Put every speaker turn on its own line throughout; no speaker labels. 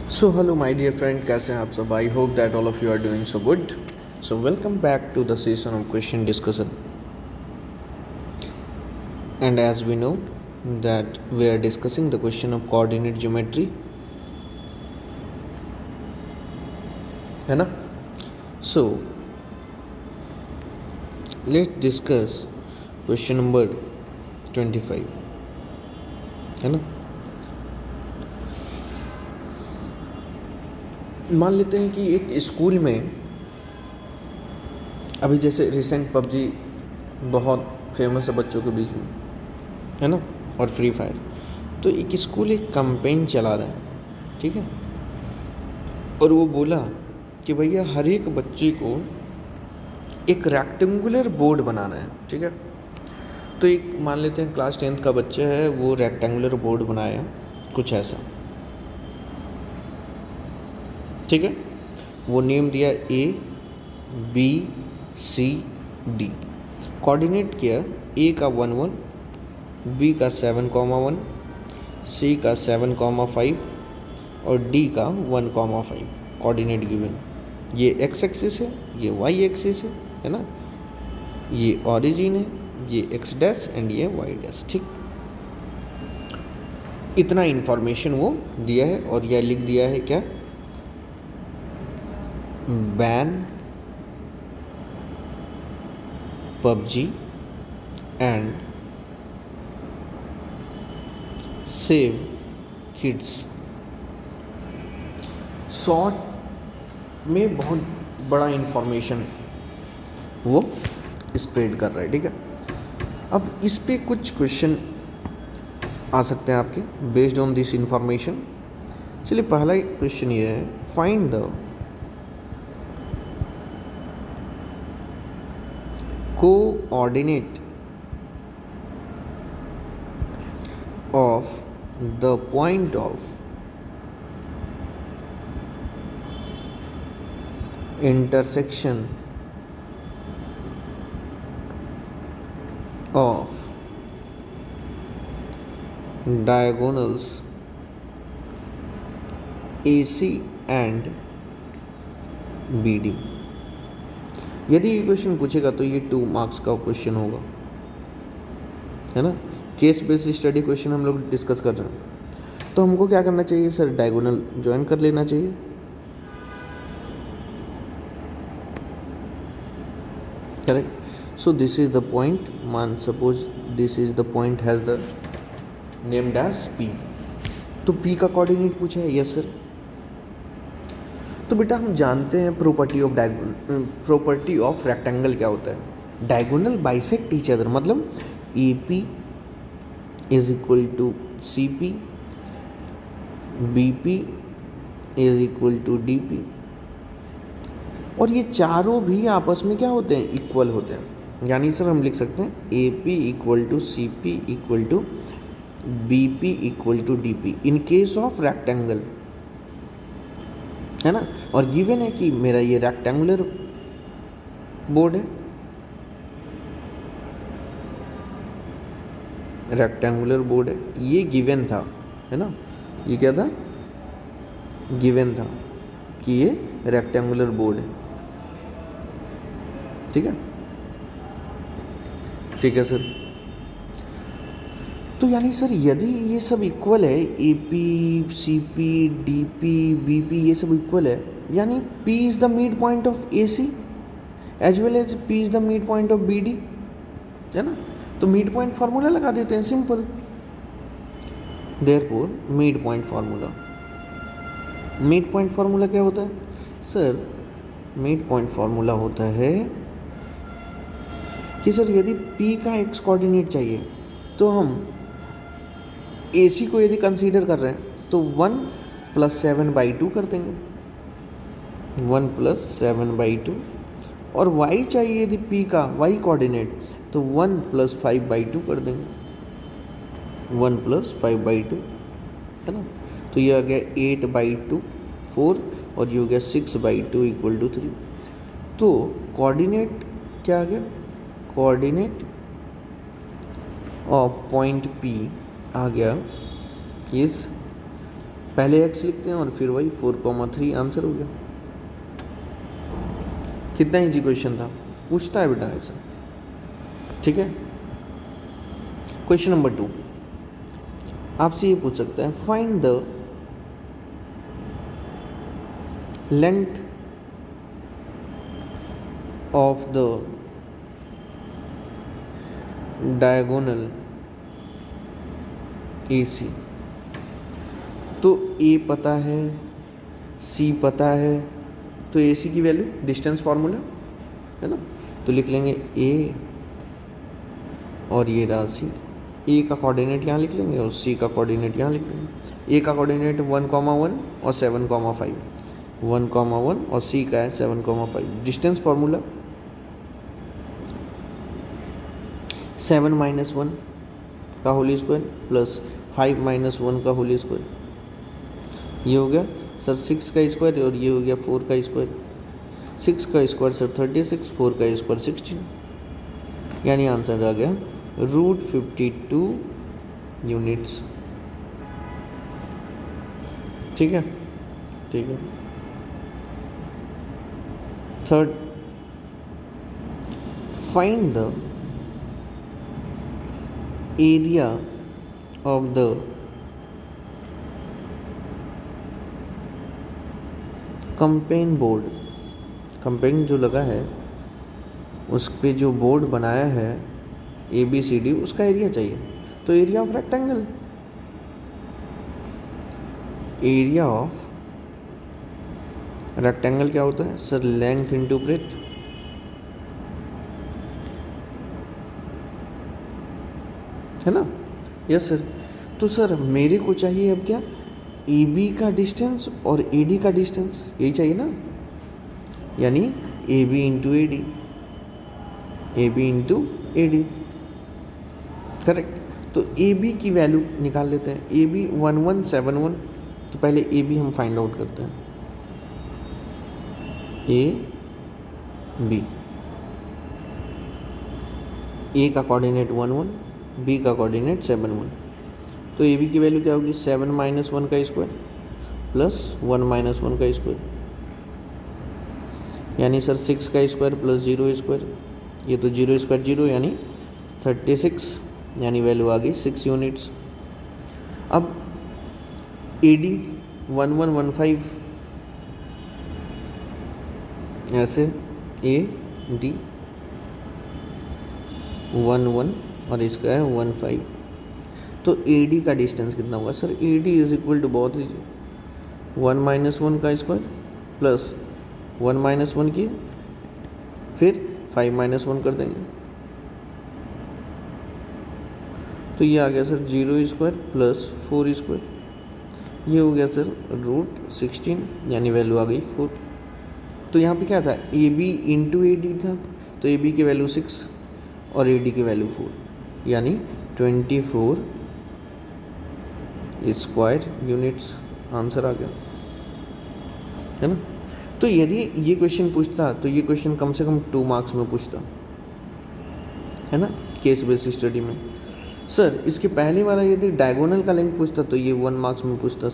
So hello my dear friend, कैसे हैं आप सब? I hope that all of you are doing so good. So welcome back to the session of question discussion. And as we know that we are discussing the question of coordinate geometry, है ना? So let's discuss question number 25, है ना? मान लेते हैं कि एक school में अभी जैसे रिसेंट पबजी बहुत फेमस है बच्चों के बीच में, है ना, और फ्री फायर। तो एक स्कूल एक कैंपेन चला रहा है, ठीक है, और वो बोला कि भैया हर एक बच्चे को एक रेक्टेंगुलर बोर्ड बनाना है, ठीक है। तो एक मान लेते हैं क्लास 10th का बच्चा है, वो रेक्टेंगुलर बोर्ड बनाया कुछ ऐसा, ठीक है। वो नेम दिया ABCD, कोऑर्डिनेट किया ए का 1 1, बी का 7,1, सी का 7,5 और डी का 1,5। कोऑर्डिनेट गिवन, ये एक्स एक्सिस है, ये वाई एक्सिस है ना, ये ऑरिजिन है, ये एक्स डैश एंड ये वाई डैश, ठीक। इतना इन्फॉर्मेशन वो दिया है और यह लिख दिया है क्या, ban PUBG and save kids. Short में बहुत बड़ा इन्फॉर्मेशन वो स्प्रेड कर रहा है, ठीक है। अब इस पे कुछ क्वेश्चन आ सकते हैं आपके बेस्ड ऑन दिस इंफॉर्मेशन। चलिए पहला क्वेश्चन ये है, find the coordinate of the point of intersection of diagonals AC and BD। यदि ये क्वेश्चन पूछेगा तो ये 2 मार्क्स का क्वेश्चन होगा, है ना। केस बेस्ड स्टडी क्वेश्चन हम लोग डिस्कस कर रहे हैं, तो हमको क्या करना चाहिए सर, डायगोनल ज्वाइन कर लेना चाहिए, correct. So this is the point, मान suppose this is the point has the named as P, तो P का कोऑर्डिनेट पूछा है, यस सर। तो बेटा हम जानते हैं प्रॉपर्टी ऑफ रेक्टेंगल क्या होता है, डायगोनल बाइसेक्ट ईच अदर, मतलब AP is equal to CP, BP is equal to DP, और ये चारों भी आपस में क्या होते हैं, इक्वल होते हैं। यानी सर हम लिख सकते हैं AP equal to CP equal to BP equal to DP in case of rectangle, है ना। और गिवन है कि मेरा ये रेक्टेंगुलर बोर्ड है, रेक्टेंगुलर बोर्ड है, ये गिवन था, है ना। ये क्या था, गिवन था कि ये रेक्टेंगुलर बोर्ड है, ठीक है, ठीक है सर। तो यानी सर यदि ये सब इक्वल है, AP CP DP BP ये सब इक्वल है, यानी P is the midpoint of AC as well as P is the midpoint of BD, है ना। तो मिड पॉइंट फार्मूला लगा देते हैं, simple. Therefore mid point formula, mid point formula क्या होता है सर, मिड पॉइंट फार्मूला होता है कि सर यदि P का x कोऑर्डिनेट चाहिए तो हम AC को यदि कंसीडर कर रहे हैं तो 1 + 7/2 कर देंगे, 1 + 7/2, और y चाहिए यदि P का y कोऑर्डिनेट तो 1 + 5/2 कर देंगे, 1 + 5/2, है ना। तो ये आ गया 8/2 4, और ये हो गया 6/2 = 3। तो कोऑर्डिनेट क्या आ गया, कोऑर्डिनेट ऑफ पॉइंट P आ गया इस पहले x लिखते हैं और फिर वही 4,3 आंसर हो गया। कितना इजी क्वेश्चन था, पूछता है बेटा ऐसा, ठीक है। क्वेश्चन नंबर 2 आपसे ये पूछ सकता है, find the length of the diagonal AC। तो A पता है, C पता है, तो AC की वैल्यू डिस्टेंस फार्मूला है ना, तो लिख लेंगे A और ये राशि, A का कोऑर्डिनेट यहाँ लिख लेंगे और C का कोऑर्डिनेट यहाँ लिख देंगे। A का कोऑर्डिनेट 1,1 और 7,5, 1,1 और C का है 7,5। डिस्टेंस फार्मूला 7 - 1 का होल स्क्वायर प्लस 5 - 1 का होल स्क्वायर, ये हो गया सर 6 का स्क्वायर और ये हो गया 4 का स्क्वायर। 6 का स्क्वायर सर 36, 4 का स्क्वायर 16, यानी आंसर आ गया √52 यूनिट्स। ठीक है, ठीक है। Third, find the area of the campaign board. Campaign जो लगा है उस पे जो बोर्ड बनाया है ABCD, उसका एरिया चाहिए। तो area of rectangle, area of rectangle क्या होता है सर, लेंथ इंटू ब्रेथ। है ना, यस सर। तो सर मेरे को चाहिए अब क्या, AB का डिस्टेंस और AD का डिस्टेंस, यही चाहिए ना, यानी AB into AD, AB into AD, correct. तो AB की वैल्यू निकाल लेते हैं, AB 1171। तो पहले AB हम फाइंड आउट करते हैं, AB, A का कोऑर्डिनेट 11, B का कोऑर्डिनेट 71। तो AB की वैल्यू क्या होगी, 7 - 1 का स्क्वायर प्लस 1 - 1 का स्क्वायर, यानी सर 6 का स्क्वायर प्लस 0 स्क्वायर, ये तो 0 स्क्वायर 0 यानी 36, यानी वैल्यू आ गई 6 यूनिट्स। अब AD 1115, ऐसे AD 11 और इसका है 15। तो AD का डिस्टेंस कितना होगा sir, AD is equal to, बहुत इजी, 1 - 1 का स्क्वायर प्लस 1 - 1 की, फिर 5 - 1 कर देंगे, तो ये आ गया सर 0 स्क्वायर प्लस 4 स्क्वायर, ये हो गया सर √16, यानी वैल्यू आ गई 4। तो यहाँ पे क्या था, AB इंटू AD था, तो AB की वैल्यू 6 और AD की वैल्यू 4, यानी 24 स्क्वायर यूनिट्स, आंसर आ गया, है ना। तो यदि ये क्वेश्चन पूछता तो ये क्वेश्चन कम से कम 2 मार्क्स में पूछता, है ना, केस बेस्ड स्टडी में। सर इसके पहले वाला यदि डायगोनल का लेंथ पूछता तो ये 1 मार्क्स में पूछता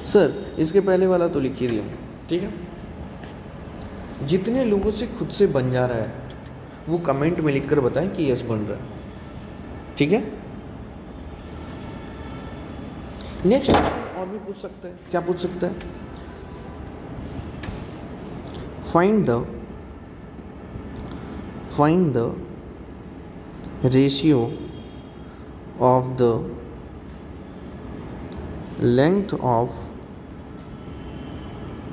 सर इसके पहले वाला तो लिख ही दिया, ठीक है। जितने लोगों से खुद से बन जा रहा है वो कमेंट में लिखकर बताएं कि यस बन रहा है, ठीक है। नेक्स्ट क्वेश्चन और भी पूछ सकते हैं, क्या पूछ सकते हैं, find the ratio of the length of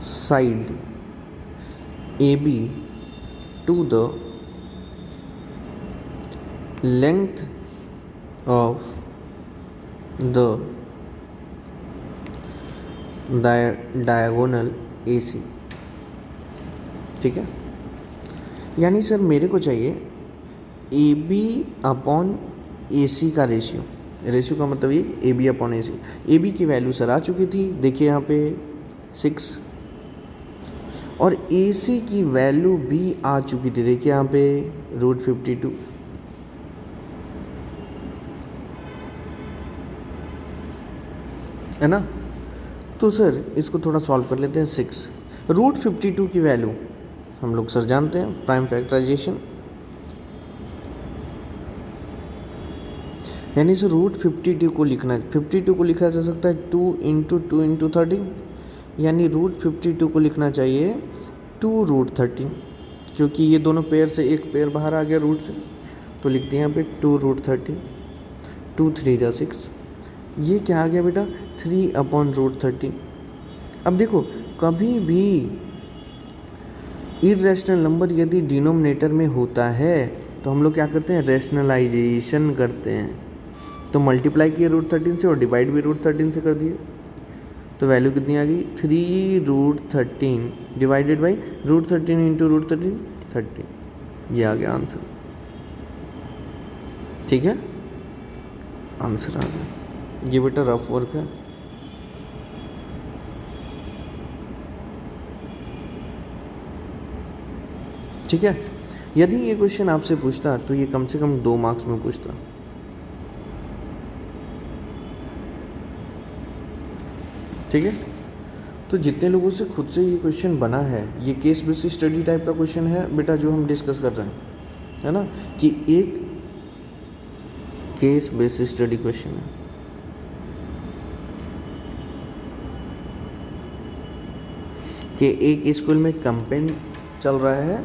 side AB to the length of the diagonal AC। ठीक है, यानी सर मेरे को चाहिए AB अपॉन AC का रेशियो का मतलब ये AB अपॉन AC। AB की वैल्यू सर आ चुकी थी, देखिए यहाँ पे 6, और AC की वैल्यू भी आ चुकी थी, देखिए यहाँ पे √52। है ना। तो सर इसको थोड़ा सॉल्व कर लेते हैं। 6 रूट 52 की वैल्यू हम लोग सर जानते हैं, प्राइम फैक्टराइजेशन, यानी सर रूट 52 को लिखना है, 52 को लिखा जा सकता है 2 इंटू 13, यानी रूट 52 को लिखना चाहिए 2 रूट 13, क्योंकि ये दोनों पेयर से एक पेयर बाहर आ गया रूट से, तो लिखते हैं यहाँ पे 2 रूट 13, 2 3 जा 6, ये क्या आ गया बेटा 3 अपॉन रूट 13। अब देखो कभी भी इरेशनल नंबर यदि डिनोमिनेटर में होता है तो हम लोग क्या करते हैं, रैशनलाइजेशन करते हैं, तो मल्टीप्लाई किए रूट 13 से और डिवाइड भी रूट 13 से कर दिए, तो वैल्यू कितनी आ गई 3 root 13 divided by root 13 into root 13 30, ये आ गया आंसर। ठीक है, आंसर आ गया। ये बेटा रफ वर्क है। ठीक है, यदि ये क्वेश्चन आपसे पूछता तो ये कम से कम 2 मार्क्स में पूछता। ठीक है, तो जितने लोगों से खुद से ये क्वेश्चन बना है, ये केस बेसिस स्टडी टाइप का क्वेश्चन है बेटा जो हम डिस्कस कर रहे हैं, है ना, कि एक केस बेसिस स्टडी क्वेश्चन है। कि एक स्कूल में कैंपेन चल रहा है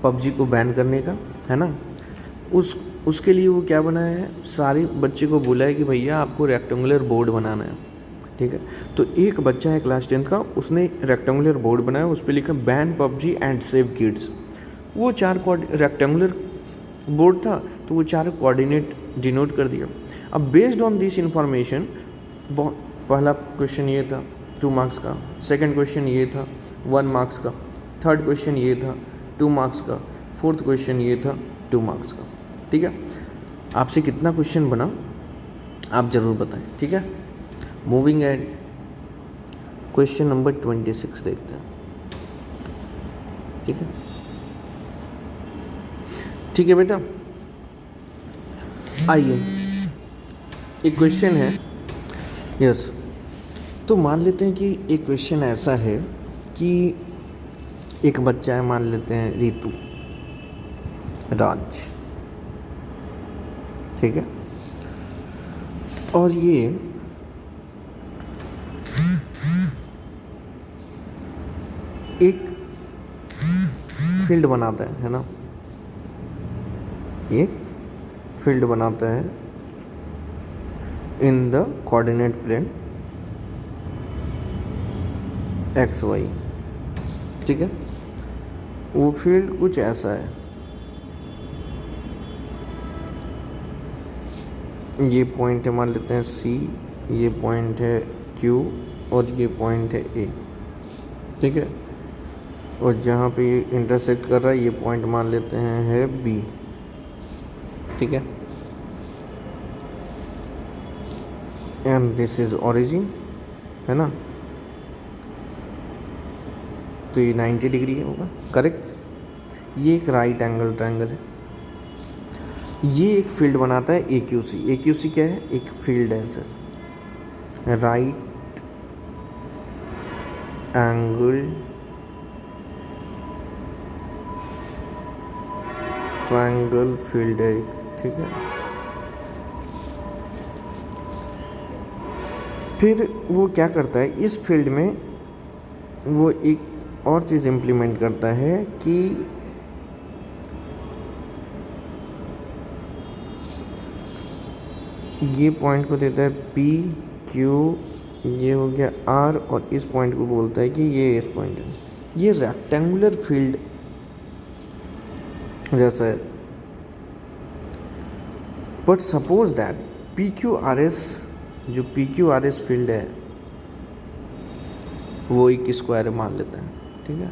पबजी को बैन करने का, है ना, उसके लिए वो क्या बनाया है, सारे बच्चे को बोला है कि भैया आपको रेक्टेंगुलर बोर्ड बनाना है। ठीक है, तो एक बच्चा है क्लास 10 का, उसने रेक्टेंगुलर बोर्ड बनाया, उस पर लिखा ban PUBG and save kids. वो 4 रेक्टेंगुलर बोर्ड था तो वो 4 कोऑर्डिनेट डिनोट कर दिया। अब बेस्ड ऑन दिस इंफॉर्मेशन पहला क्वेश्चन ये था 2 मार्क्स का, सेकंड क्वेश्चन ये था 1 मार्क्स का, थर्ड क्वेश्चन ये था 2 मार्क्स का, फोर्थ क्वेश्चन ये था 2 मार्क्स का। ठीक है, आपसे कितना क्वेश्चन बना आप ज़रूर बताएं। ठीक है, मूविंग एड क्वेश्चन नंबर 26 देखते हैं। ठीक है, ठीक है बेटा, आइए एक क्वेश्चन है। यस, तो मान लेते हैं कि एक क्वेश्चन ऐसा है कि एक बच्चा है, मान लेते हैं रितु राज। ठीक है, और ये एक फील्ड बनाता है ना, एक फील्ड बनाता है in the coordinate plane X Y. ठीक है, वो फील्ड कुछ ऐसा है, ये पॉइंट है मान लेते हैं सी, ये पॉइंट है क्यू और ये पॉइंट है ए। ठीक है, और जहाँ पे ये इंटरसेक्ट कर रहा है ये पॉइंट मान लेते हैं है बी। ठीक है, एंड दिस इज ओरिजिन, है ना, तो ये 90 डिग्री होगा, करेक्ट। ये एक राइट एंगल ट्रायंगल है, ये एक फील्ड बनाता है ए क्यू सी। ए क्यू सी क्या है, एक फील्ड है sir, right angle triangle field है एक। ठीक है, फिर वो क्या करता है, इस फील्ड में वो एक और चीज़ इम्प्लीमेंट करता है कि ये पॉइंट को देता है पी क्यू, ये हो गया आर, और इस पॉइंट को बोलता है कि ये इस पॉइंट है। ये रेक्टेंगुलर फील्ड जैसा है, but suppose that P Q R S, जो P Q R S field है वो एक स्क्वायर मान लेते हैं। ठीक है,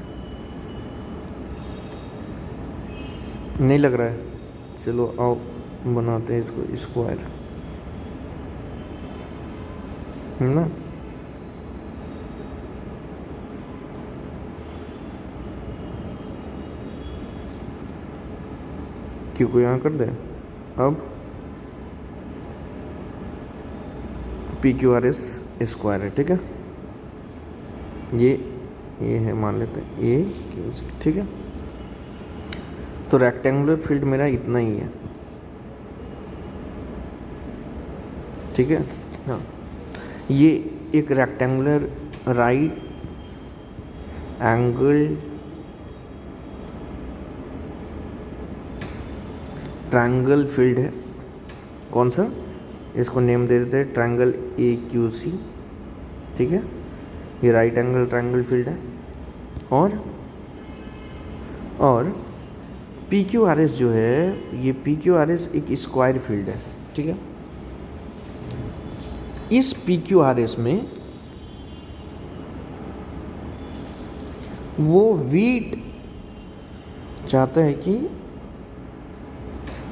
नहीं लग रहा है, चलो आओ बनाते हैं इसको स्क्वायर, है ना। क्यों को यहाँ कर दे, अब P Q R S square है, ठीक है। ये है, मान लेते हैं ए क्यू सी, ठीक है। तो रेक्टेंगुलर फील्ड मेरा इतना ही है, ठीक है। हाँ, ये एक rectangular right angle triangle field है। कौन सा? इसको नेम दे देते हैं ट्रायंगल ए क्यू सी, ठीक है। ये राइट एंगल ट्रायंगल फील्ड है। और पी क्यू आर एस जो है, ये पी क्यू आर एस एक स्क्वायर फील्ड है, ठीक है। इस पी क्यू आर एस में वो वीट चाहता है कि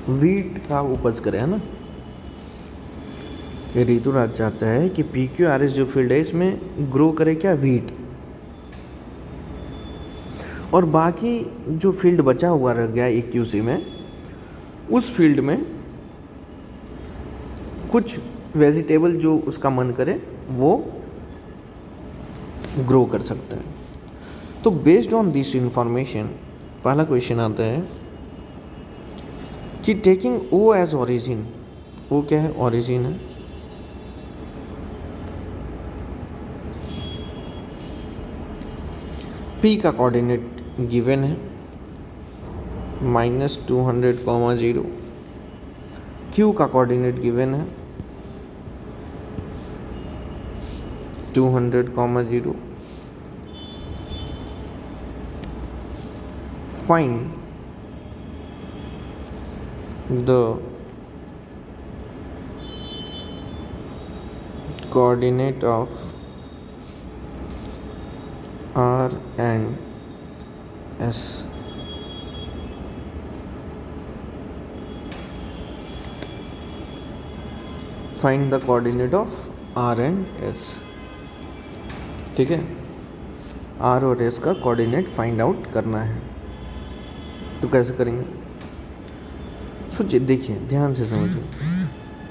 वीट का उपज करे, है ना। ये ऋतुराज चाहता है कि पी क्यू आर एस जो फील्ड है इसमें ग्रो करे क्या? वीट। और बाकी जो फील्ड बचा हुआ रह गया एक क्यू सी में, उस फील्ड में कुछ वेजिटेबल जो उसका मन करे वो ग्रो कर सकता है। तो बेस्ड ऑन दिस इंफॉर्मेशन पहला क्वेश्चन आता है कि टेकिंग ओ एज ओरिजिन, ओ क्या है? ओरिजिन है। पी का कोऑर्डिनेट गिवन है -200, क्यू का कोऑर्डिनेट गिवन है 200, find the coordinate of R and S. Find the coordinate of R and S, ठीक है। R और S का कोऑर्डिनेट फाइंड आउट करना है। तो कैसे करेंगे? सोचिए, देखिए, ध्यान से समझिए।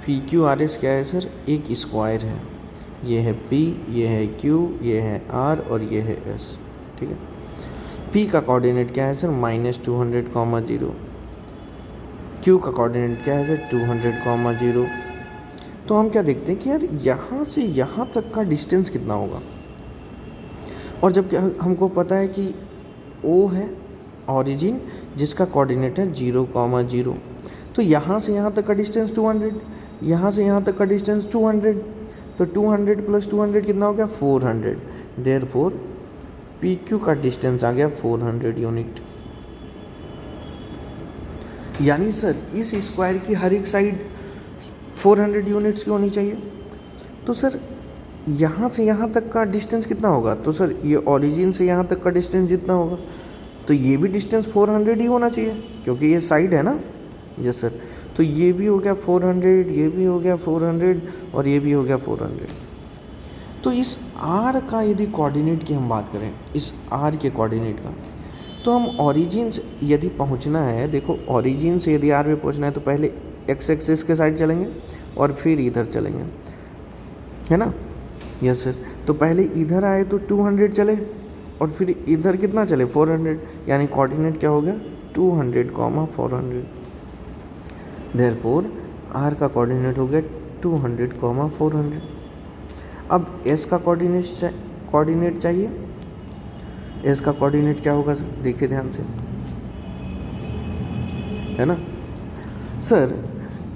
पी क्यू आर एस क्या है सर? एक स्क्वायर है। ये है P, ये है Q, ये है R और ये है S, ठीक है। P का कोऑर्डिनेट क्या है सर? -200, Q का कोऑर्डिनेट क्या है सर? 200, तो हम क्या देखते हैं कि यार यहाँ से यहाँ तक का डिस्टेंस कितना होगा। और जबकि हमको पता है कि O है ओरिजिन जिसका कोऑर्डिनेट है 0, तो यहाँ से यहाँ तक का डिस्टेंस 200, यहाँ से यहाँ तक का डिस्टेंस 200, तो 200 + 200 कितना हो गया? 400। देयरफॉर पी क्यू का डिस्टेंस आ गया 400 यूनिट। यानी सर इस स्क्वायर की हर एक साइड 400 यूनिट्स की होनी चाहिए। तो सर यहाँ से यहाँ तक का डिस्टेंस कितना होगा? तो सर ये ओरिजिन से यहाँ तक का डिस्टेंस जितना होगा, तो ये भी डिस्टेंस 400 ही होना चाहिए क्योंकि ये साइड है ना। यस सर, तो ये भी हो गया 400, ये भी हो गया 400 और ये भी हो गया 400। तो इस R का यदि कोऑर्डिनेट की हम बात करें, इस R के कोऑर्डिनेट का, तो हम ओरिजिन से यदि पहुंचना है, देखो ओरिजिन से यदि R पे पहुंचना है तो पहले x एक्सिस के साइड चलेंगे और फिर इधर चलेंगे, है ना। यस सर, तो पहले इधर आए तो 200 चले और फिर इधर कितना चले? 400, यानी कोऑर्डिनेट क्या हो गया? 200, 400। देयरफॉर R का कोऑर्डिनेट हो गया 200, 400। अब S का कोऑर्डिनेट चाहिए। S का कोऑर्डिनेट क्या होगा सर? देखिए ध्यान से, है ना सर।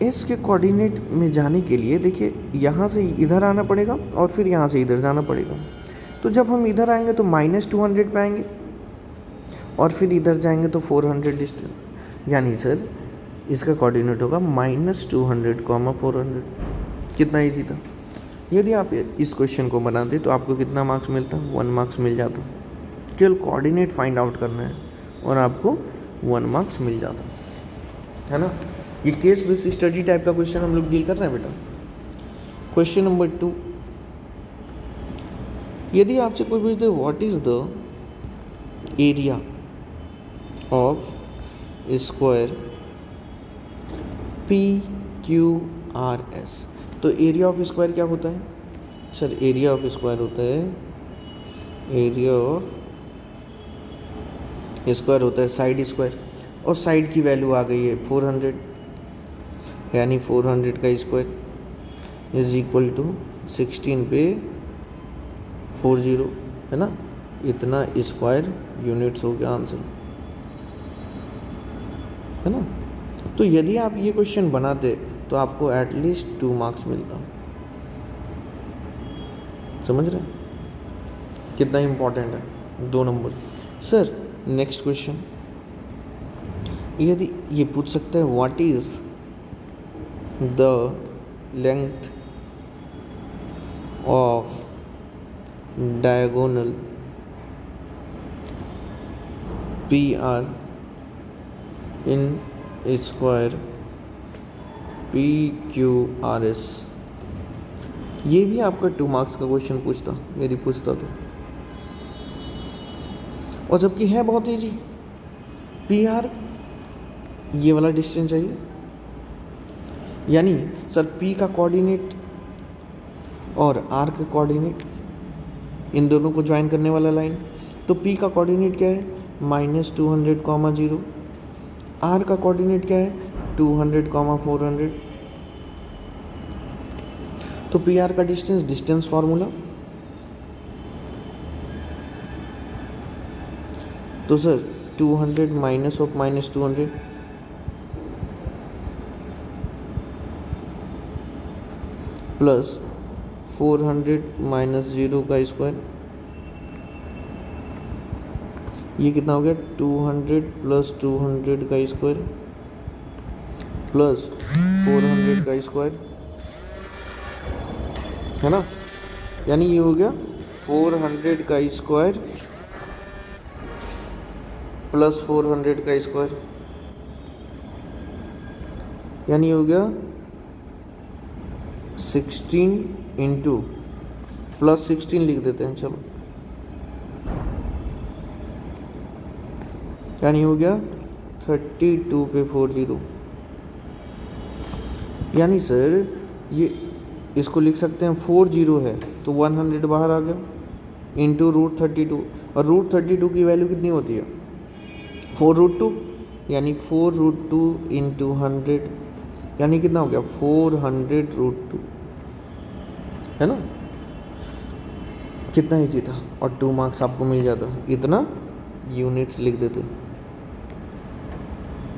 S के कोऑर्डिनेट में जाने के लिए देखिए यहाँ से इधर आना पड़ेगा और फिर यहाँ से इधर जाना पड़ेगा। तो जब हम इधर आएंगे तो -200 पे आएंगे और फिर इधर जाएंगे तो 400 डिस्टेंस, यानी सर इसका कोऑर्डिनेट होगा -200, 400। कितना ईजी था। यदि आप इस क्वेश्चन को बनाते तो आपको कितना मार्क्स मिलता? 1 मार्क्स मिल जाता। केवल कोऑर्डिनेट फाइंड आउट करना है और आपको 1 मार्क्स मिल जाता, है ना। ये केस बेस्ड स्टडी टाइप का क्वेश्चन हम लोग डील कर रहे हैं बेटा। क्वेश्चन नंबर 2, यदि आपसे कोई पूछ दे what is the area of square PQRS, तो एरिया ऑफ स्क्वायर क्या होता है? सर एरिया ऑफ स्क्वायर होता है, एरिया ऑफ स्क्वायर होता है साइड स्क्वायर, और साइड की वैल्यू आ गई है 400, यानी 400 का स्क्वायर इज इक्वल टू 16 पे 40, है ना, इतना स्क्वायर यूनिट्स हो गया आंसर, है ना। तो यदि आप ये क्वेश्चन बनाते तो आपको एटलीस्ट 2 मार्क्स मिलता। समझ रहे हैं कितना इम्पोर्टेंट है 2 नंबर। सर नेक्स्ट क्वेश्चन, यदि ये पूछ सकता है what is the length of diagonal PR in square PQRS। ये भी आपका 2 मार्क्स का क्वेश्चन पूछता यदि पूछता तो, और जबकि है बहुत ईजी। PR ये वाला डिस्टेंस चाहिए, यानी सर P का कोऑर्डिनेट और R का कोऑर्डिनेट, इन दोनों को ज्वाइन करने वाला लाइन, तो P का कोऑर्डिनेट क्या है -200, 0। R का कोऑर्डिनेट क्या है 200, 400। तो PR का डिस्टेंस फार्मूला, तो sir 200 minus of -200 plus 400 minus 0 का स्क्वायर, ये कितना हो गया 200 प्लस 200 का स्क्वायर प्लस 400 का स्क्वायर, है ना, यानी ये हो गया 400 का स्क्वायर प्लस 400 का स्क्वायर, यानी हो गया 16 इंटू प्लस 16 लिख देते हैं चलो, यानी हो गया 32 पे 40। यानी सर ये इसको लिख सकते हैं 40 है तो 100 बाहर आ गया इंटू √32, और √32 की वैल्यू कितनी होती है 4√2, यानी 4√2 इंटू 100, यानी कितना हो गया 400√2, है ना। कितना ईजी था और 2 मार्क्स आपको मिल जाता, इतना यूनिट्स लिख देते,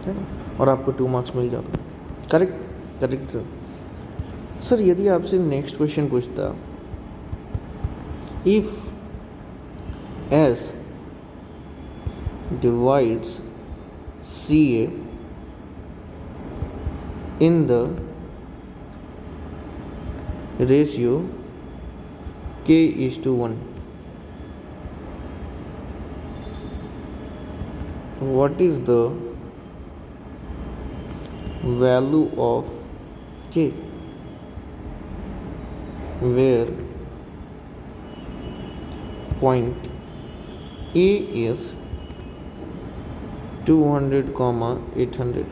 है ना, और आपको 2 मार्क्स मिल जाता। Correct sir. सर यदि आपसे नेक्स्ट क्वेश्चन पूछता, if S divides CA in the ratio K:1, what is the value of K where point A is 200, 800।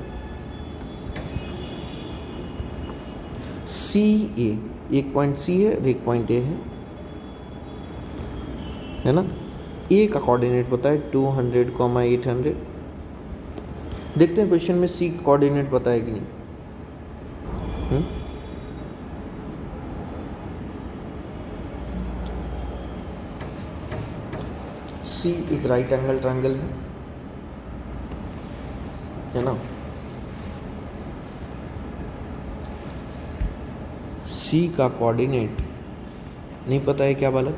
CA, एक पॉइंट C है और एक पॉइंट A है ना। A का कोऑर्डिनेट पता है 200, 800। देखते हैं क्वेश्चन में C का कोऑर्डिनेट पता है कि नहीं। C एक राइट एंगल ट्रायंगल है ना। C का कोऑर्डिनेट नहीं पता है क्या बालक?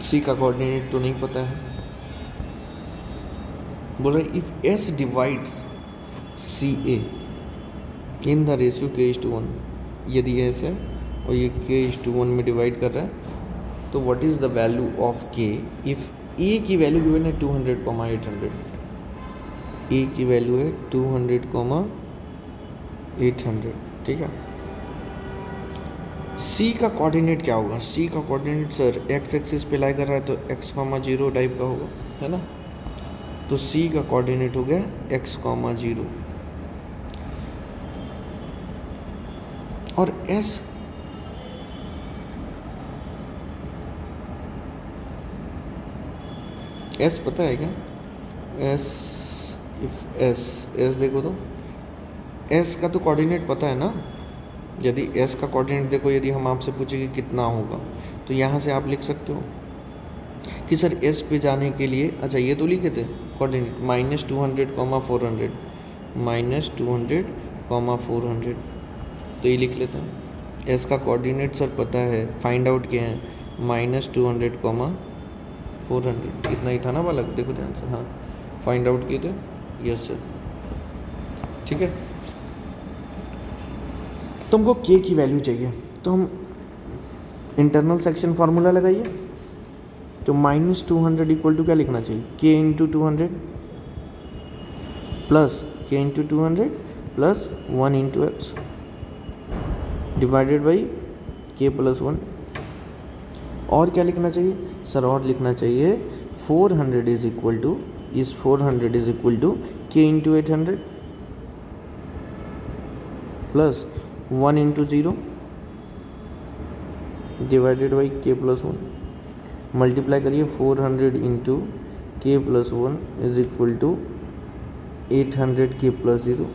C का कोऑर्डिनेट तो नहीं पता है। बोल रहा if S divides CA in the ratio K:1, यदि S है और ये K:1 में डिवाइड कर रहा है तो what is the value of K if A की वैल्यू गिवन है 200, 800। A की वैल्यू है 200, 800, ठीक है। C का कोऑर्डिनेट क्या होगा? C का कोऑर्डिनेट सर x एक्सिस पे लाई कर रहा है तो x, 0 टाइप का होगा, है ना। तो C का कोऑर्डिनेट हो गया x, 0। और एस एस पता है क्या? एस, इफ एस देखो तो एस का तो कोऑर्डिनेट पता है ना। यदि एस का कोऑर्डिनेट देखो, यदि हम आपसे पूछे कि कितना होगा, तो यहाँ से आप लिख सकते हो कि सर एस पे जाने के लिए, अच्छा ये तो लिखे थे कोऑर्डिनेट -200, -200, तो ये लिख लेते हैं। एस का कोऑर्डिनेट सर पता है, फाइंड आउट किए हैं -200, 400, इतना ही था ना बालक, देखो ध्यान से, हाँ फाइंड आउट किए थे, यस सर। ठीक है, तुमको के की वैल्यू चाहिए, तो हम इंटरनल सेक्शन फार्मूला लगाइए। तो -200 इक्वल टू क्या लिखना चाहिए? के इंटू 200 प्लस के into 200 plus 1 into x divided by के प्लस 1। और क्या लिखना चाहिए सर? और लिखना चाहिए 400 इज इक्वल टू, इस 400 इज इक्वल टू के into 800 plus 1 into 0 divided by के प्लस 1। मल्टीप्लाई करिए, 400 इंटू के प्लस 1 इज इक्वल टू 800 के प्लस 0,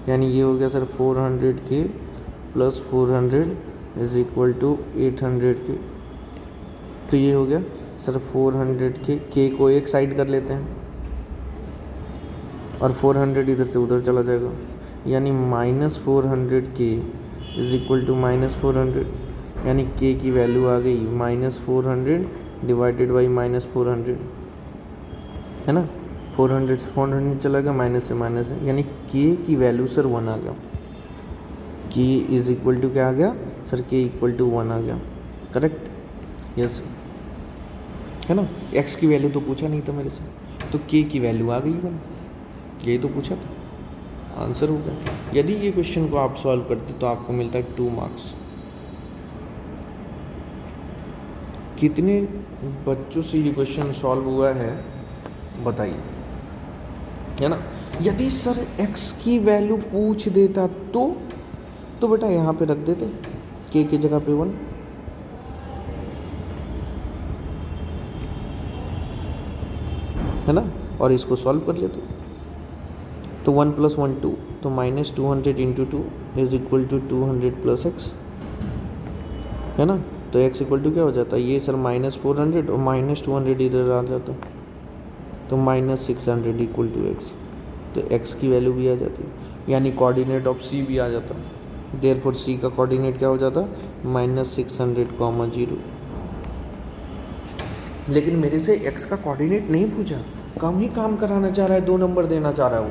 यानी ये हो गया सर 400 के प्लस 400 इज इक्वल टू 800 के। तो ये हो गया सर 400 के को एक साइड कर लेते हैं और 400 इधर से उधर चला जाएगा, यानी -400 के इज इक्वल टू -400, यानी के की वैल्यू आ गई -400 डिवाइडेड बाई -400, है ना। 400 से 400 चला गया, माइनस से माइनस है, यानी के की वैल्यू सर 1 आ गया। के इज इक्वल टू क्या आ गया सर? के इक्वल टू 1 आ गया, करेक्ट, यस, है ना। एक्स की वैल्यू तो पूछा नहीं था मेरे से, तो के की वैल्यू आ गई 1, यही तो पूछा था, आंसर हो गया। यदि ये क्वेश्चन को आप सॉल्व करते तो आपको मिलता है 2 मार्क्स। कितने बच्चों से ये क्वेश्चन सॉल्व हुआ है बताइए, है ना। यदि सर x की वैल्यू पूछ देता तो बेटा यहाँ पे रख देते k की जगह पे 1, है ना, और इसको सॉल्व कर लेते। तो 1 + 1 2, तो -200 into 2 is equal to 200 plus X, है ना। तो x इक्वल टू क्या हो जाता है? ये सर -400 और -200 इधर आ जाता, तो -600 इक्वल टू एक्स। तो x की वैल्यू भी आ जाती है, यानी कोऑर्डिनेट ऑफ c भी आ जाता। देयरफॉर c का कोऑर्डिनेट क्या हो जाता? -600, 0। लेकिन मेरे से x का कोऑर्डिनेट नहीं पूछा, कम ही काम कराना चाह रहा है, 2 नंबर देना चाह रहा है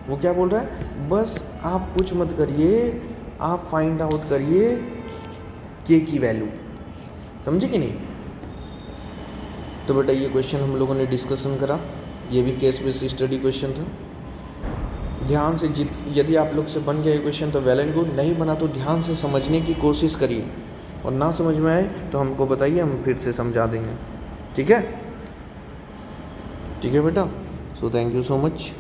वो क्या बोल रहा है? बस आप कुछ मत करिए, आप फाइंड आउट करिए के की वैल्यू, समझे कि नहीं। तो बेटा ये क्वेश्चन हम लोगों ने डिस्कशन करा, ये भी केस बेस्ड स्टडी क्वेश्चन था। ध्यान से यदि आप लोग से बन गया ये क्वेश्चन तो वेल एंड गुड, नहीं बना तो ध्यान से समझने की कोशिश करिए, और ना समझ में आए तो हमको बताइए, हम फिर से समझा देंगे, ठीक है। ठीक है बेटा, so thank you so much,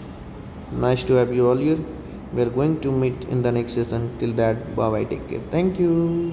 nice to have you all here. We are going to meet in the next session. Till that, bye bye, take care. Thank you.